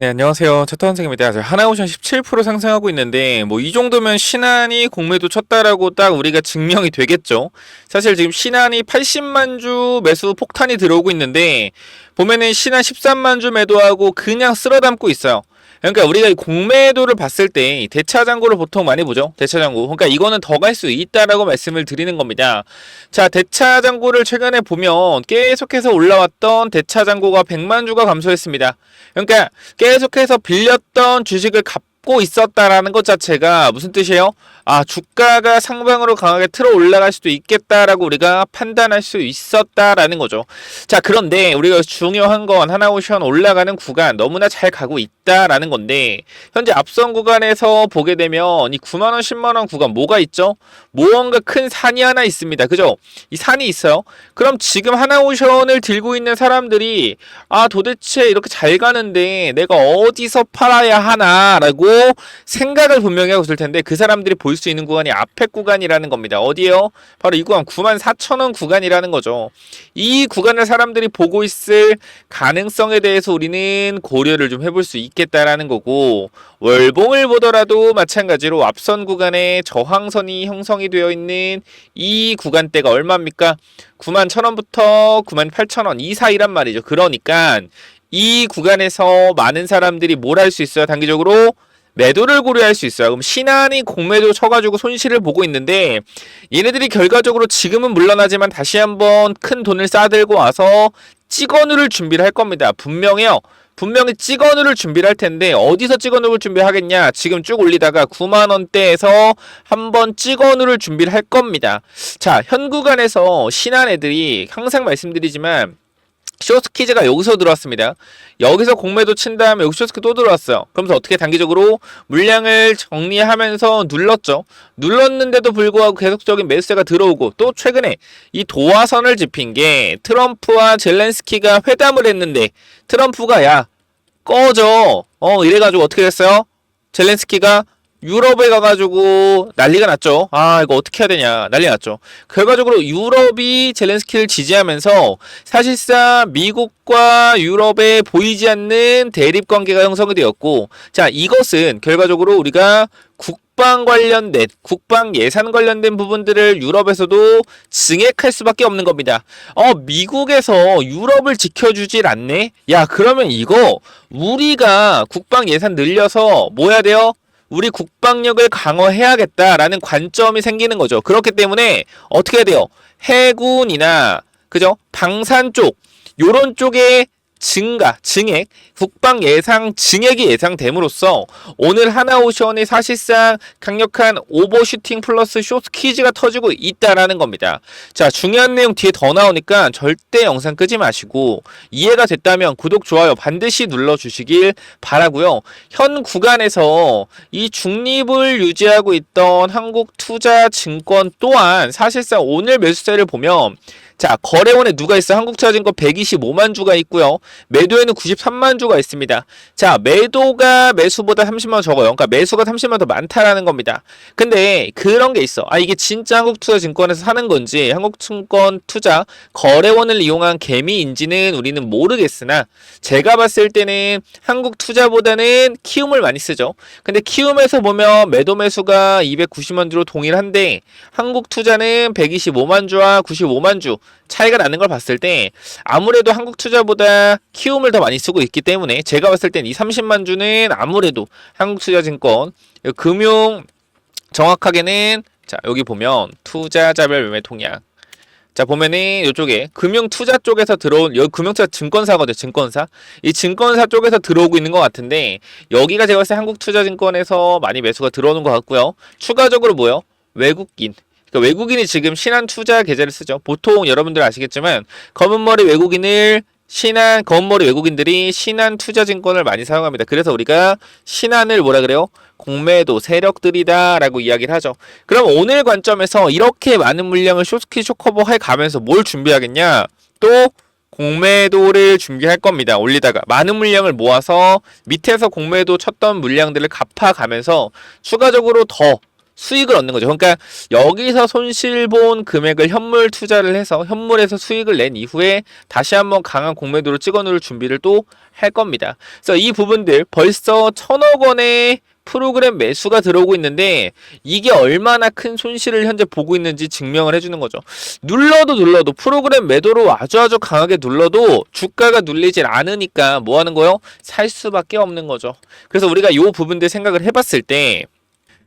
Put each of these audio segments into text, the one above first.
네, 안녕하세요. 차터선생입니다. 하나오션 17% 상승하고 있는데 뭐 이 정도면 신한이 공매도 쳤다라고 딱 우리가 증명이 되겠죠. 사실 지금 신한이 80만 주 매수 폭탄이 들어오고 있는데 보면은 신한 13만 주 매도하고 그냥 쓸어담고 있어요. 그러니까 우리가 이 공매도를 봤을 때 대차장고를 보통 많이 보죠. 대차장고. 그러니까 이거는 더 갈 수 있다라고 말씀을 드리는 겁니다. 자, 대차장고를 최근에 보면 계속해서 올라왔던 대차장고가 100만 주가 감소했습니다. 그러니까 계속해서 빌렸던 주식을 갚고 있었다라는 것 자체가 무슨 뜻이에요? 아, 주가가 상방으로 강하게 틀어 올라갈 수도 있겠다라고 우리가 판단할 수 있었다라는 거죠. 자, 그런데 우리가 중요한 건 하나오션 올라가는 구간 너무나 잘 가고 있다라는 건데 현재 앞선 구간에서 보게 되면 이 9만 원, 10만 원 구간 뭐가 있죠? 무언가 큰 산이 하나 있습니다. 그죠? 이 산이 있어요. 그럼 지금 하나오션을 들고 있는 사람들이 아, 도대체 이렇게 잘 가는데 내가 어디서 팔아야 하나라고 생각을 분명히 하고 있을 텐데 그 사람들이 볼 수 있는 구간이 앞에 구간이라는 겁니다. 어디에요? 바로 이 구간 94,000원 구간이라는 거죠. 이 구간을 사람들이 보고 있을 가능성에 대해서 우리는 고려를 좀 해볼 수 있겠다라는 거고 월봉을 보더라도 마찬가지로 앞선 구간에 저항선이 형성이 되어 있는 이 구간대가 얼마입니까? 91,000원부터 98,000원 이 사이란 말이죠. 그러니까 이 구간에서 많은 사람들이 뭘 할 수 있어요? 단기적으로 매도를 고려할 수 있어요. 그럼 신한이 공매도 쳐가지고 손실을 보고 있는데 얘네들이 결과적으로 지금은 물러나지만 다시 한번 큰 돈을 싸들고 와서 찍어누를 준비를 할 겁니다. 분명해요. 분명히 찍어누를 준비를 할 텐데 어디서 찍어누를 준비하겠냐? 지금 쭉 올리다가 9만 원대에서 한번 찍어누를 준비를 할 겁니다. 자, 현 구간에서 신한 애들이 항상 말씀드리지만 쇼스키즈가 여기서 들어왔습니다. 여기서 공매도 친 다음에 여기 쇼스키 또 들어왔어요. 그러면서 어떻게 단기적으로 물량을 정리하면서 눌렀죠. 눌렀는데도 불구하고 계속적인 매수세가 들어오고 또 최근에 이 도화선을 짚인 게 트럼프와 젤렌스키가 회담을 했는데 트럼프가 야 꺼져 이래가지고 어떻게 됐어요? 젤렌스키가 유럽에 가가지고 난리가 났죠. 아, 이거 어떻게 해야 되냐. 난리 났죠. 결과적으로 유럽이 젤렌스키를 지지하면서 사실상 미국과 유럽에 보이지 않는 대립관계가 형성이 되었고, 자, 이것은 결과적으로 우리가 국방 예산 관련된 부분들을 유럽에서도 증액할 수밖에 없는 겁니다. 미국에서 유럽을 지켜주질 않네? 야, 그러면 이거 우리가 국방 예산 늘려서 뭐 해야 돼요? 우리 국방력을 강화해야겠다라는 관점이 생기는 거죠. 그렇기 때문에 어떻게 해야 돼요? 해군이나 그죠? 방산 쪽 요런 쪽에 증액, 국방 예상 증액이 예상됨으로써 오늘 하나오션이 사실상 강력한 오버슈팅 플러스 숏퀴즈가 터지고 있다라는 겁니다. 자, 중요한 내용 뒤에 더 나오니까 절대 영상 끄지 마시고 이해가 됐다면 구독, 좋아요 반드시 눌러주시길 바라고요. 현 구간에서 이 중립을 유지하고 있던 한국투자증권 또한 사실상 오늘 매수세를 보면 자, 거래원에 누가 있어? 한국투자증권 125만 주가 있고요. 매도에는 93만 주가 있습니다. 자, 매도가 매수보다 30만 원 적어요. 그러니까 매수가 30만 원 더 많다라는 겁니다. 근데 그런 게 있어. 아, 이게 진짜 한국투자증권에서 사는 건지 한국증권 투자 거래원을 이용한 개미인지는 우리는 모르겠으나 제가 봤을 때는 한국투자보다는 키움을 많이 쓰죠. 근데 키움에서 보면 매도 매수가 290만 주로 동일한데 한국투자는 125만 주와 95만 주 차이가 나는 걸 봤을 때 아무래도 한국투자보다 키움을 더 많이 쓰고 있기 때문에 제가 봤을 땐 이 30만 주는 아무래도 한국투자증권 금융 정확하게는 자 여기 보면 투자자별 매매 통약 자 보면은 이쪽에 금융투자 쪽에서 들어온 여기 금융투자 증권사거든요. 증권사 이 증권사 쪽에서 들어오고 있는 것 같은데 여기가 제가 봤을 때 한국투자증권에서 많이 매수가 들어오는 것 같고요. 추가적으로 뭐요? 외국인 그러니까 외국인이 지금 신한 투자 계좌를 쓰죠. 보통 여러분들 아시겠지만 검은머리 외국인들이 신한 투자증권을 많이 사용합니다. 그래서 우리가 신한을 뭐라 그래요? 공매도 세력들이다 라고 이야기를 하죠. 그럼 오늘 관점에서 이렇게 많은 물량을 숏스키 숏커버 해 가면서 뭘 준비하겠냐? 또 공매도를 준비할 겁니다. 올리다가 많은 물량을 모아서 밑에서 공매도 쳤던 물량들을 갚아가면서 추가적으로 더 수익을 얻는 거죠. 그러니까 여기서 손실 본 금액을 현물 투자를 해서 현물에서 수익을 낸 이후에 다시 한번 강한 공매도로 찍어 누를 준비를 또 할 겁니다. 그래서 이 부분들 벌써 1,000억 원의 프로그램 매수가 들어오고 있는데 이게 얼마나 큰 손실을 현재 보고 있는지 증명을 해주는 거죠. 눌러도 프로그램 매도로 아주 강하게 눌러도 주가가 눌리질 않으니까 뭐 하는 거요? 살 수밖에 없는 거죠. 그래서 우리가 요 부분들 생각을 해봤을 때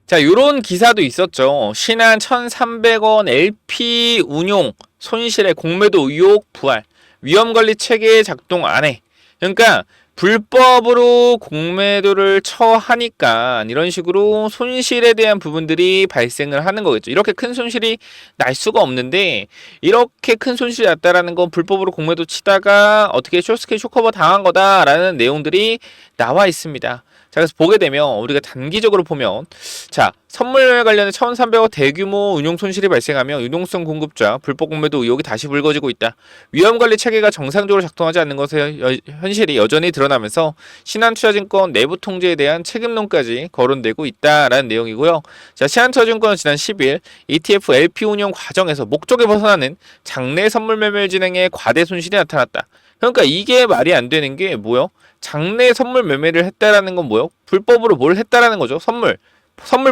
자, 요런 기사도 있었죠. 신한 1,300원 LP 운용 손실의 공매도 의혹 부활. 위험관리 체계 작동 안 해. 그러니까 불법으로 공매도를 처하니까 이런 식으로 손실에 대한 부분들이 발생을 하는 거겠죠. 이렇게 큰 손실이 날 수가 없는데 이렇게 큰 손실이 났다라는 건 불법으로 공매도 치다가 어떻게 숏스케일 숏커버 당한 거다라는 내용들이 나와 있습니다. 자, 그래서 보게 되면 우리가 단기적으로 보면 자, 선물 관련해 1,300억 대규모 운용 손실이 발생하며 유동성 공급자 불법 공매도 의혹이 다시 불거지고 있다. 위험관리 체계가 정상적으로 작동하지 않는 것의 현실이 여전히 드러나면서 신한투자증권 내부 통제에 대한 책임론까지 거론되고 있다라는 내용이고요. 자, 신한투자증권은 지난 10일 ETF LP 운용 과정에서 목적에 벗어나는 장내 선물 매매 진행에 과대 손실이 나타났다. 그러니까 이게 말이 안 되는 게 뭐요? 장내 선물 매매를 했다라는 건 뭐요? 불법으로 뭘 했다라는 거죠? 선물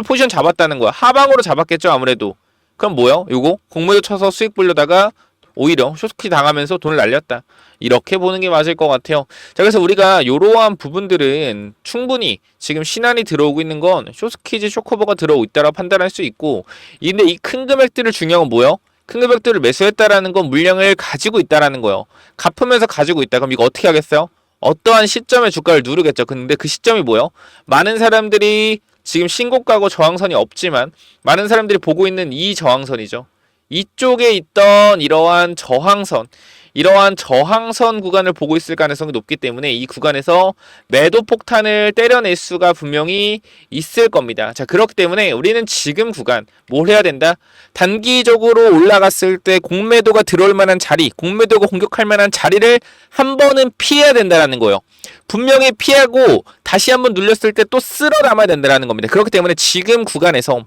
포지션 잡았다는 거야. 하방으로 잡았겠죠, 아무래도. 그럼 뭐요? 요거 공매도 쳐서 수익 불려다가 오히려 숏스키 당하면서 돈을 날렸다. 이렇게 보는 게 맞을 것 같아요. 자, 그래서 우리가 이러한 부분들은 충분히 지금 신한이 들어오고 있는 건 숏스키즈 숏커버가 들어오고 있다라고 판단할 수 있고, 근데 이 큰 금액들을 중요한 건 뭐요? 큰 금액들을 매수했다라는 건 물량을 가지고 있다라는 거예요. 갚으면서 가지고 있다. 그럼 이거 어떻게 하겠어요? 어떠한 시점에 주가를 누르겠죠. 근데 그 시점이 뭐예요? 많은 사람들이 지금 신고가고 저항선이 없지만 많은 사람들이 보고 있는 이 저항선이죠. 이쪽에 있던 이러한 저항선 구간을 보고 있을 가능성이 높기 때문에 이 구간에서 매도 폭탄을 때려낼 수가 분명히 있을 겁니다. 자, 그렇기 때문에 우리는 지금 구간 뭘 해야 된다? 단기적으로 올라갔을 때 공매도가 들어올 만한 자리, 공매도가 공격할 만한 자리를 한 번은 피해야 된다는 거예요. 분명히 피하고 다시 한번 눌렸을 때 또 쓸어 담아야 된다는 겁니다. 그렇기 때문에 지금 구간에서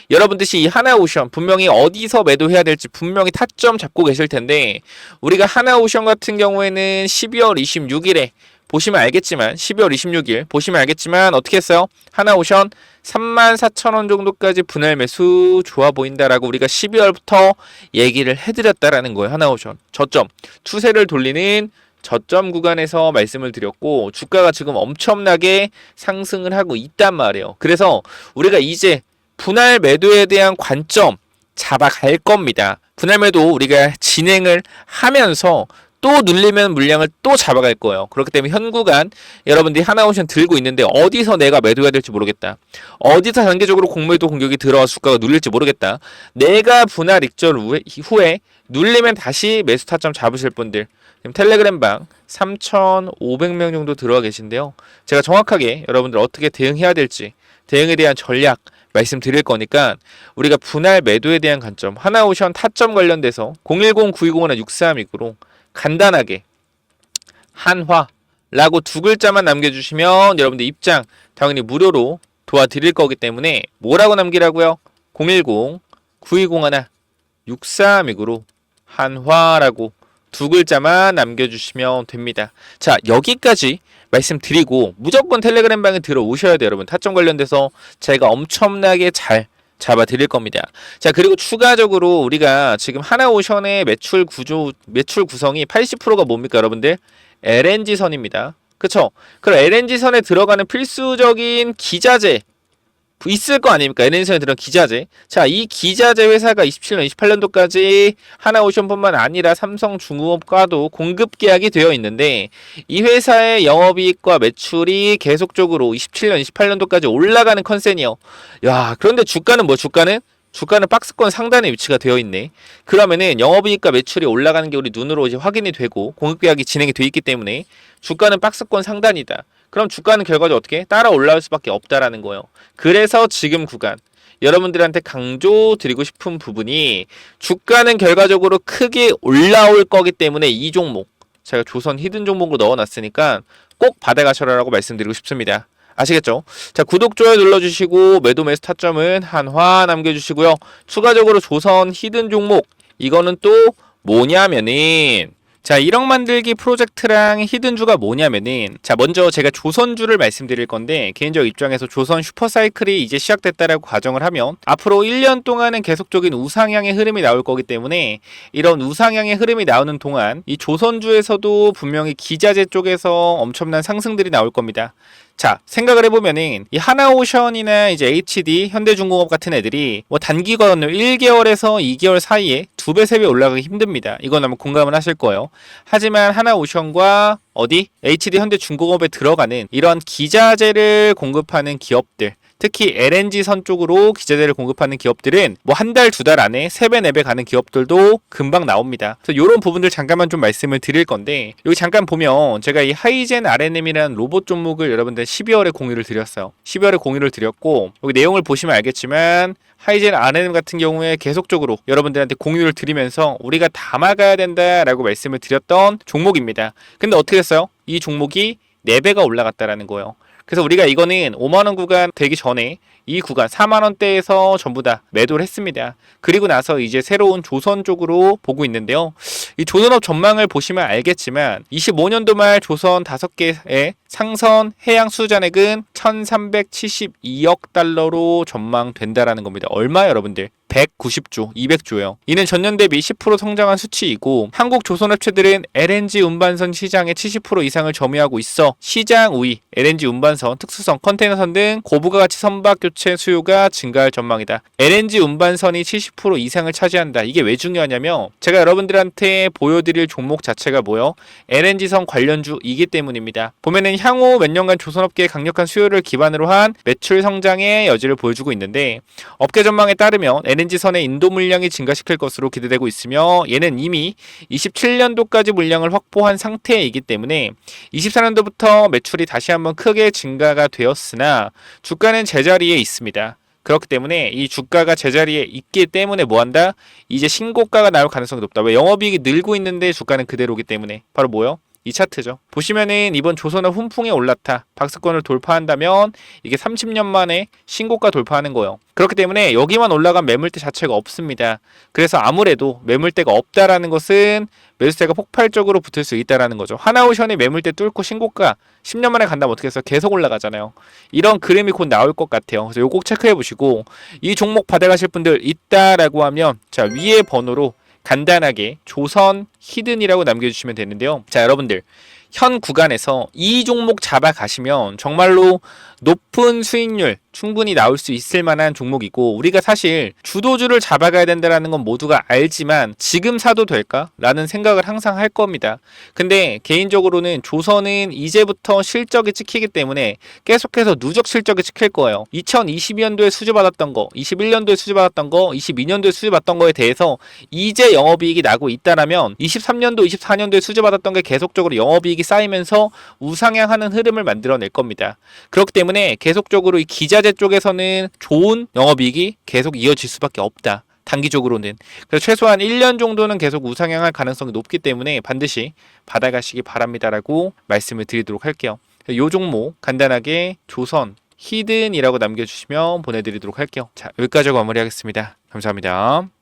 여러분들이 이 하나오션 분명히 어디서 매도해야 될지 분명히 타점 잡고 계실 텐데, 우리가 하나오션 같은 경우에는 12월 26일에 보시면 알겠지만 12월 26일 보시면 알겠지만 어떻게 했어요? 하나오션 34,000원 정도까지 분할 매수 좋아 보인다라고 우리가 12월부터 얘기를 해드렸다라는 거예요. 하나오션 저점 추세를 돌리는 저점 구간에서 말씀을 드렸고, 주가가 지금 엄청나게 상승을 하고 있단 말이에요. 그래서 우리가 이제 분할 매도에 대한 관점 잡아갈 겁니다. 분할 매도 우리가 진행을 하면서 또 눌리면 물량을 또 잡아갈 거예요. 그렇기 때문에 현 구간 여러분들이 하나오션 들고 있는데 어디서 내가 매도해야 될지 모르겠다. 어디서 단계적으로 공매도 공격이 들어와 주가가 눌릴지 모르겠다. 내가 분할 익절 후에 눌리면 다시 매수 타점 잡으실 분들 지금 텔레그램방 3,500명 정도 들어와 계신데요. 제가 정확하게 여러분들 어떻게 대응해야 될지 대응에 대한 전략 말씀드릴 거니까 우리가 분할 매도에 대한 관점 하나오션 타점 관련돼서 010-9201-6329로 간단하게 한화라고 두 글자만 남겨주시면 여러분들 입장 당연히 무료로 도와드릴 거기 때문에 뭐라고 남기라고요? 010-9201-6329로 한화라고 두 글자만 남겨주시면 됩니다. 자, 여기까지 말씀드리고 무조건 텔레그램 방에 들어오셔야 돼요. 여러분 타점 관련돼서 제가 엄청나게 잘 잡아드릴 겁니다. 자, 그리고 추가적으로 우리가 지금 하나오션의 매출 구성이 80%가 뭡니까 여러분들? LNG선입니다. 그쵸? 그럼 LNG선에 들어가는 필수적인 기자재 있을 거 아닙니까? LNG선에 들어간 기자재. 자, 이 기자재 회사가 27년, 28년도까지 하나오션뿐만 아니라 삼성중공업과도 공급 계약이 되어 있는데 이 회사의 영업이익과 매출이 계속적으로 27년, 28년도까지 올라가는 컨센이요. 야, 그런데 주가는 뭐 주가는 박스권 상단에 위치가 되어 있네. 그러면은 영업이익과 매출이 올라가는 게 우리 눈으로 이제 확인이 되고 공급 계약이 진행이 되어 있기 때문에 주가는 박스권 상단이다. 그럼 주가는 결과적으로 어떻게 따라 올라올 수밖에 없다라는 거예요. 그래서 지금 구간 여러분들한테 강조드리고 싶은 부분이 주가는 결과적으로 크게 올라올 거기 때문에 이 종목 제가 조선 히든 종목으로 넣어놨으니까 꼭 받아가셔라라고 말씀드리고 싶습니다. 아시겠죠? 자, 구독, 좋아요 눌러주시고 매도 매수 타점은 한화 남겨주시고요. 추가적으로 조선 히든 종목 이거는 또 뭐냐면은 자, 1억 만들기 프로젝트랑 히든주가 뭐냐면은 자, 먼저 제가 조선주를 말씀드릴 건데 개인적 입장에서 조선 슈퍼사이클이 이제 시작됐다라고 가정을 하면 앞으로 1년 동안은 계속적인 우상향의 흐름이 나올 거기 때문에 이런 우상향의 흐름이 나오는 동안 이 조선주에서도 분명히 기자재 쪽에서 엄청난 상승들이 나올 겁니다. 자, 생각을 해보면은 이 하나오션이나 이제 HD, 현대중공업 같은 애들이 뭐 단기간으로 1개월에서 2개월 사이에 2배, 3배 올라가기 힘듭니다. 이건 아마 공감을 하실 거예요. 하지만 하나오션과 어디? HD, 현대중공업에 들어가는 이런 기자재를 공급하는 기업들, 특히 LNG선 쪽으로 기자재를 공급하는 기업들은 뭐 한 달, 2달 안에 3배, 4배 가는 기업들도 금방 나옵니다. 그래서 이런 부분들 잠깐만 좀 말씀을 드릴 건데 여기 잠깐 보면 제가 이 하이젠 RNM이라는 로봇 종목을 여러분들 12월에 공유를 드렸어요. 12월에 공유를 드렸고 여기 내용을 보시면 알겠지만 하이젠 RNM 같은 경우에 계속적으로 여러분들한테 공유를 드리면서 우리가 담아가야 된다라고 말씀을 드렸던 종목입니다. 근데 어떻게 됐어요? 이 종목이 4배가 올라갔다라는 거예요. 그래서 우리가 이거는 5만원 구간 되기 전에 이 구간 4만원대에서 전부 다 매도를 했습니다. 그리고 나서 이제 새로운 조선 쪽으로 보고 있는데요. 이 조선업 전망을 보시면 알겠지만 25년도 말 조선 5개의 상선 해양 수주잔액은 1372억 달러로 전망된다라는 겁니다. 얼마 여러분들? 190조, 200조요. 이는 전년 대비 10% 성장한 수치이고 한국 조선업체들은 LNG 운반선 시장의 70% 이상을 점유하고 있어 시장 우위, LNG 운반선, 특수선, 컨테이너선 등 고부가 가치 선박 교체 수요가 증가할 전망이다. LNG 운반선이 70% 이상을 차지한다. 이게 왜 중요하냐면 제가 여러분들한테 보여드릴 종목 자체가 뭐요? LNG선 관련주이기 때문입니다. 보면은 향후 몇 년간 조선업계의 강력한 수요를 기반으로 한 매출 성장의 여지를 보여주고 있는데 업계 전망에 따르면 LNG선의 인도 물량이 증가시킬 것으로 기대되고 있으며 얘는 이미 27년도까지 물량을 확보한 상태이기 때문에 24년도부터 매출이 다시 한번 크게 증가가 되었으나 주가는 제자리에 있습니다. 그렇기 때문에 이 주가가 제자리에 있기 때문에 뭐한다? 이제 신고가가 나올 가능성이 높다. 왜? 영업이익이 늘고 있는데 주가는 그대로기 때문에. 바로 뭐요? 이 차트죠. 보시면은 이번 조선업 훈풍에 올라타 박스권을 돌파한다면 이게 30년 만에 신고가 돌파하는 거예요. 그렇기 때문에 여기만 올라간 매물대 자체가 없습니다. 그래서 아무래도 매물대가 없다라는 것은 매수세가 폭발적으로 붙을 수 있다라는 거죠. 하나오션이 매물대 뚫고 신고가 10년 만에 간다면 어떻게 해서 계속 올라가잖아요. 이런 그림이 곧 나올 것 같아요. 그래서 이거 꼭 체크해 보시고 이 종목 받아가실 분들 있다라고 하면 자 위에 번호로 간단하게 조선 히든이라고 남겨주시면 되는데요. 자 여러분들 현 구간에서 이 종목 잡아가시면 정말로 높은 수익률 충분히 나올 수 있을 만한 종목이고 우리가 사실 주도주를 잡아가야 된다는 건 모두가 알지만 지금 사도 될까? 라는 생각을 항상 할 겁니다. 근데 개인적으로는 조선은 이제부터 실적이 찍히기 때문에 계속해서 누적 실적이 찍힐 거예요. 2022년도에 수주받았던 거, 21년도에 수주받았던 거, 22년도에 수주받았던 거에 대해서 이제 영업이익이 나고 있다라면 23년도, 24년도에 수주받았던 게 계속적으로 영업이익이 쌓이면서 우상향하는 흐름을 만들어낼 겁니다. 그렇기 때문에 계속적으로 이 기자재 쪽에서는 좋은 영업이익이 계속 이어질 수밖에 없다. 단기적으로는. 그래서 최소한 1년 정도는 계속 우상향할 가능성이 높기 때문에 반드시 받아가시기 바랍니다라고 말씀을 드리도록 할게요. 이 종목 간단하게 조선 히든이라고 남겨주시면 보내드리도록 할게요. 자, 여기까지 마무리하겠습니다. 감사합니다.